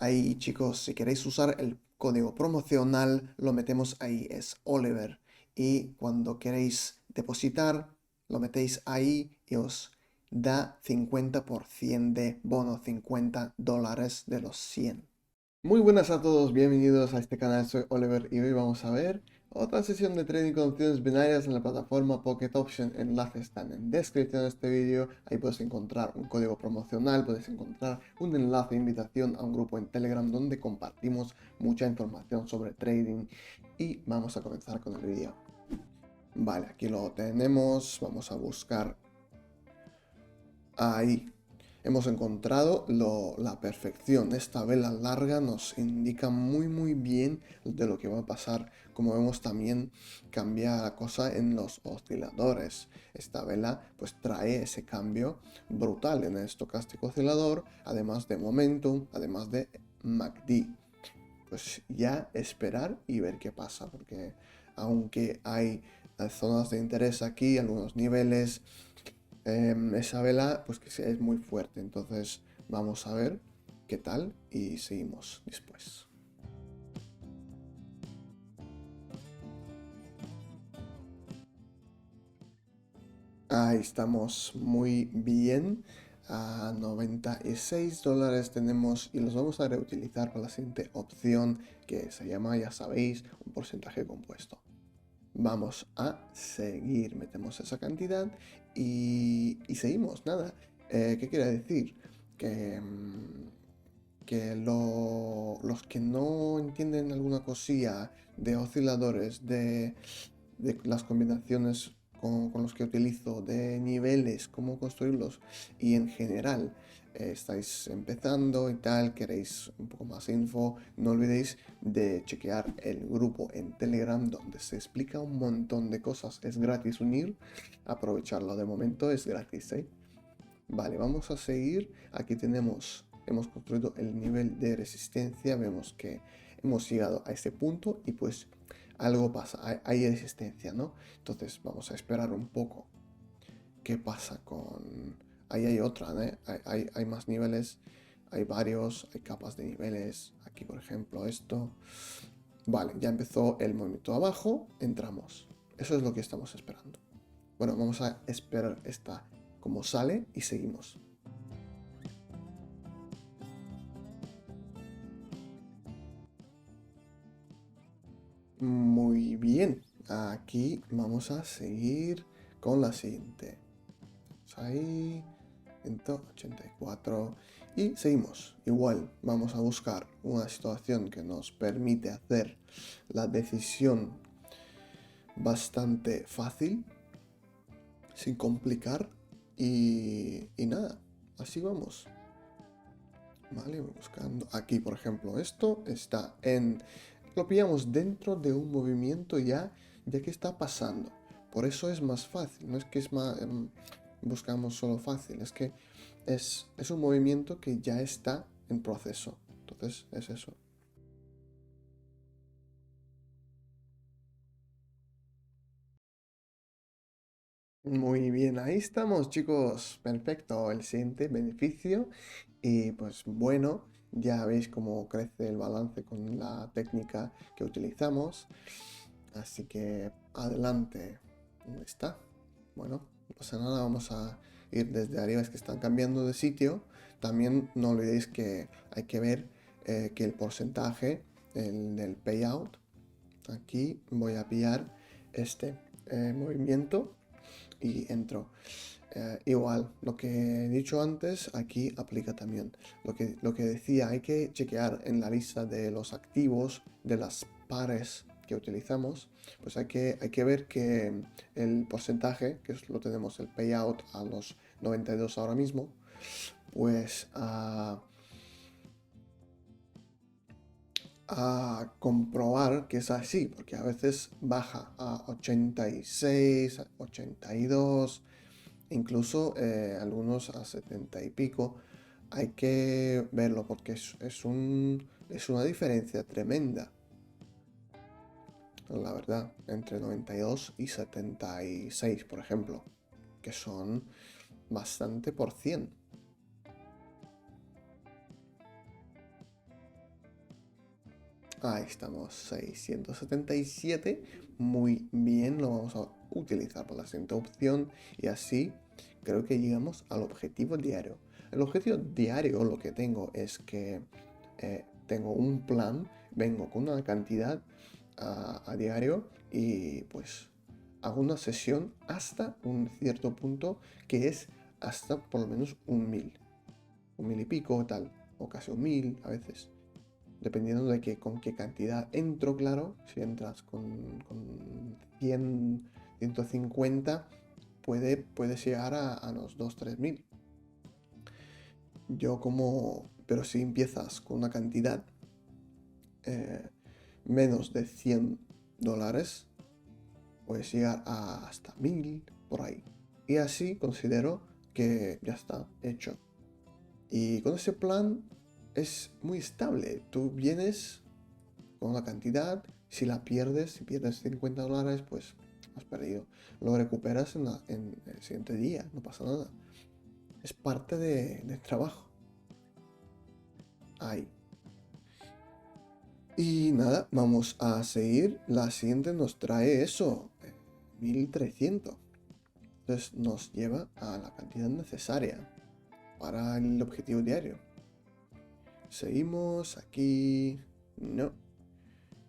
Ahí, chicos, si queréis usar el código promocional, lo metemos ahí, es Oliver. Y cuando queréis depositar, lo metéis ahí y os da 50% de bono, $50 de los 100. Muy buenas a todos, bienvenidos a este canal, soy Oliver y hoy vamos a ver otra sesión de trading con opciones binarias en la plataforma Pocket Option. Enlaces están en descripción de este vídeo, ahí puedes encontrar un código promocional, puedes encontrar un enlace de invitación a un grupo en Telegram donde compartimos mucha información sobre trading y vamos a comenzar con el vídeo. Vale, aquí lo tenemos, vamos a buscar ahí. Hemos encontrado la perfección. Esta vela larga nos indica muy bien de lo que va a pasar. Como vemos también cambia la cosa en los osciladores. Esta vela pues trae ese cambio brutal en el estocástico oscilador, además de momentum, además de MACD. Pues ya esperar y ver qué pasa, porque aunque hay zonas de interés aquí, algunos niveles, esa vela pues que es muy fuerte, entonces vamos a ver qué tal y seguimos después. Ahí estamos muy bien. A $96 tenemos y los vamos a reutilizar para la siguiente opción que se llama, ya sabéis, un porcentaje compuesto. Vamos a seguir, metemos esa cantidad y seguimos, nada. ¿Qué quiere decir? Que, los que no entienden alguna cosilla de osciladores, de las combinaciones con los que utilizo, de niveles, cómo construirlos y en general estáis empezando y tal, queréis un poco más info, no olvidéis de chequear el grupo en Telegram donde se explica un montón de cosas. Es gratis unir, aprovecharlo, de momento es gratis, ¿eh? Vale, vamos a seguir. Aquí hemos construido el nivel de resistencia, vemos que hemos llegado a este punto y pues algo pasa, hay resistencia, ¿no? Entonces vamos a esperar un poco qué pasa con... Ahí hay otra, ¿eh? Hay más niveles, hay varios, hay capas de niveles. Aquí, por ejemplo, esto. Vale, ya empezó el movimiento abajo, entramos. Eso es lo que estamos esperando. Bueno, vamos a esperar esta como sale y seguimos. Muy bien, aquí vamos a seguir con la siguiente. Ahí, 184 y seguimos. Igual vamos a buscar una situación que nos permite hacer la decisión bastante fácil, sin complicar y nada, así vamos. Vale, buscando aquí, por ejemplo, esto está en... Lo pillamos dentro de un movimiento ya que está pasando. Por eso es más fácil, no es que es más... buscamos solo fácil, es que es un movimiento que ya está en proceso. Entonces es eso. Muy bien, ahí estamos, chicos. Perfecto. El siguiente beneficio. Y pues bueno, ya veis cómo crece el balance con la técnica que utilizamos. Así que adelante. ¿Dónde está? Bueno, no pasa nada, vamos a ir desde arriba, es que están cambiando de sitio. También no olvidéis que hay que ver que el porcentaje, el del payout, aquí voy a pillar este movimiento y entro. Igual, lo que he dicho antes, aquí aplica también. Lo que decía, hay que chequear en la lista de los activos, de las pares que utilizamos, pues hay que ver que el porcentaje, lo tenemos el payout a los 92 ahora mismo, pues a comprobar que es así, porque a veces baja a 86, 82, incluso algunos a 70 y pico. Hay que verlo porque es una diferencia tremenda, la verdad, entre 92 y 76, por ejemplo, que son bastante por 100. Ahí estamos, 677. Muy bien, lo vamos a utilizar por la siguiente opción. Y así creo que llegamos al objetivo diario. El objetivo diario lo que tengo es que tengo un plan, vengo con una cantidad a diario y pues hago una sesión hasta un cierto punto que es hasta por lo menos un mil y pico o tal, o casi un mil a veces, dependiendo de con qué cantidad entro, claro. Si entras con 100, 150, puedes llegar a los 2 3 mil. Pero si empiezas con una cantidad eh, menos de $100, puedes llegar hasta 1000 por ahí. Y así considero que ya está hecho. Y con ese plan es muy estable. Tú vienes con una cantidad, si si pierdes $50, pues has perdido. Lo recuperas en el siguiente día, no pasa nada. Es parte del trabajo. Ahí. Y nada, vamos a seguir. La siguiente nos trae eso, 1300. Entonces nos lleva a la cantidad necesaria para el objetivo diario. Seguimos aquí. No.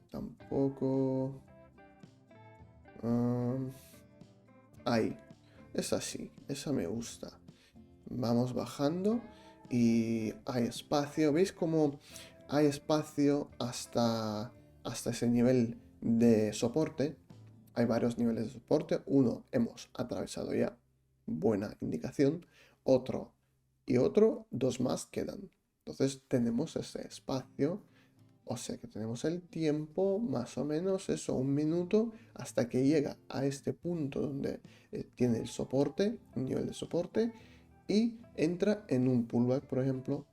Tampoco. Ahí. Es así. Esa me gusta. Vamos bajando y hay espacio. ¿Veis cómo hay espacio hasta ese nivel de soporte? Hay varios niveles de soporte. Uno hemos atravesado ya. Buena indicación. Otro y otro. Dos más quedan. Entonces tenemos ese espacio. O sea que tenemos el tiempo, más o menos eso, un minuto, hasta que llega a este punto donde tiene el soporte, un nivel de soporte, y entra en un pullback, por ejemplo.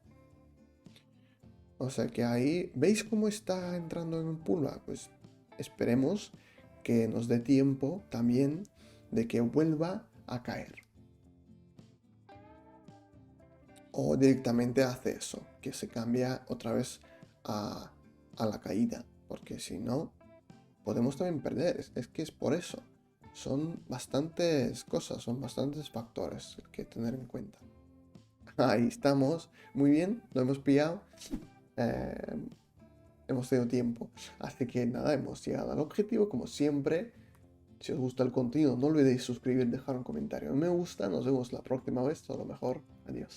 O sea que ahí, ¿veis cómo está entrando en un pullback? Pues esperemos que nos dé tiempo también de que vuelva a caer. O directamente hace eso, que se cambia otra vez a la caída. Porque si no, podemos también perder. Es que es por eso. Son bastantes cosas, son bastantes factores que tener en cuenta. Ahí estamos. Muy bien, lo hemos pillado. Eh, hemos tenido tiempo. Así que nada, hemos llegado al objetivo como siempre. Si os gusta el contenido, no olvidéis suscribir, dejar un comentario. Me gusta. Nos vemos la próxima vez. Todo lo mejor. Adiós.